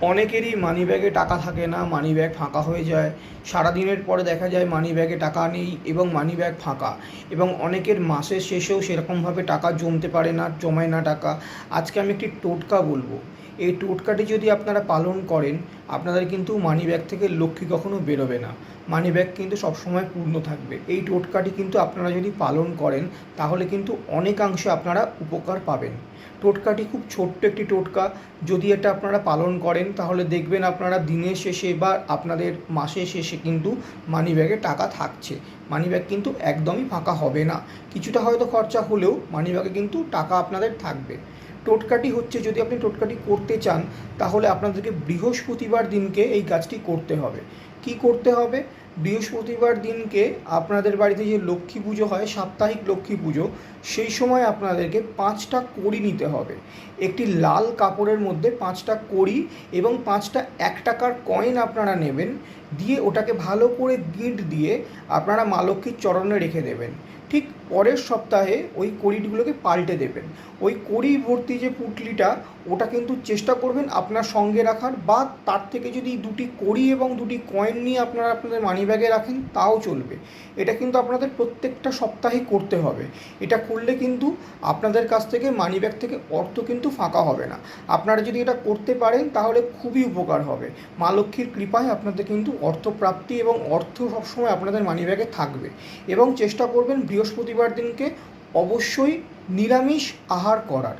অনেকেরই মানিব্যাগে টাকা থাকে না, মানিব্যাগ ফাঁকা হয়ে যায়। সারাদিনের পরে দেখা যায় মানিব্যাগে টাকা নেই এবং মানিব্যাগ ফাঁকা, এবং অনেকের মাসের শেষেও সেরকমভাবে টাকা জমতে পারে না, জমায় না টাকা। আজকে আমি একটি টোটকা বলবো। এই টোটকাটি যদি আপনারা পালন করেন, আপনাদের কিন্তু মানিব্যাগ থেকে লক্ষ্মী কখনো বেরোবে না, মানিব্যাগ কিন্তু সবসময় পূর্ণ থাকবে। এই টোটকাটি কিন্তু আপনারা যদি পালন করেন তাহলে কিন্তু অনেকাংশে আপনারা উপকার পাবেন। টোটকাটি খুব ছোট্ট একটি টোটকা। যদি এটা আপনারা পালন করেন তাহলে দেখবেন আপনারা দিনের শেষে বা আপনাদের মাসের শেষে কিন্তু মানিব্যাগে টাকা থাকছে, মানিব্যাগ কিন্তু একদমই ফাঁকা হবে না। কিছুটা হয়তো খরচা হলেও মানিব্যাগে কিন্তু টাকা আপনাদের থাকবে। টোটকাটি হচ্ছে, যদি আপনি টোটকাটি করতে চান তাহলে আপনাদেরকে বৃহস্পতিবার দিনকে এই কাজটি করতে হবে। কি করতে হবে? বৃহস্পতিবার দিনকে আপনাদের বাড়িতে যে লক্ষ্মী পুজো হয়, সাপ্তাহিক লক্ষ্মী পুজো, সেই সময় আপনাদেরকে 5টা কড়ি নিতে হবে। একটি লাল কাপড়ের মধ্যে 5টা কড়ি এবং 5টা 1 টাকার কয়েন আপনারা নেবেন, দিয়ে ওটাকে ভালো করে গিঁট দিয়ে আপনারা মা লক্ষ্মীর চরণে রেখে দেবেন। ঠিক পরের সপ্তাহে ওই কড়িগুলোকে পাল্টে দেবেন। ওই কড়ি ভর্তি যে পুঁটলিটা, ওটা কিন্তু চেষ্টা করবেন আপনার সঙ্গে রাখার, বা তার থেকে যদি 2টি কড়ি এবং 2টি কয়েন নিয়ে আপনারা আপনাদের মানিব্যাগে রাখেন তাও চলবে। এটা কিন্তু আপনাদের প্রত্যেকটা সপ্তাহে করতে হবে। এটা করলে কিন্তু আপনাদের কাছ থেকে মানিব্যাগ থেকে অর্থ কিন্তু ফাঁকা হবে না। আপনারা যদি এটা করতে পারেন তাহলে খুবই উপকার হবে। মা লক্ষ্মীর কৃপায় আপনাদের কিন্তু অর্থপ্রাপ্তি এবং অর্থ সবসময় আপনাদের মানিব্যাগে থাকবে। এবং চেষ্টা করবেন বৃহস্পতিবার দিনকে অবশ্যই নিরামিষ আহার করার।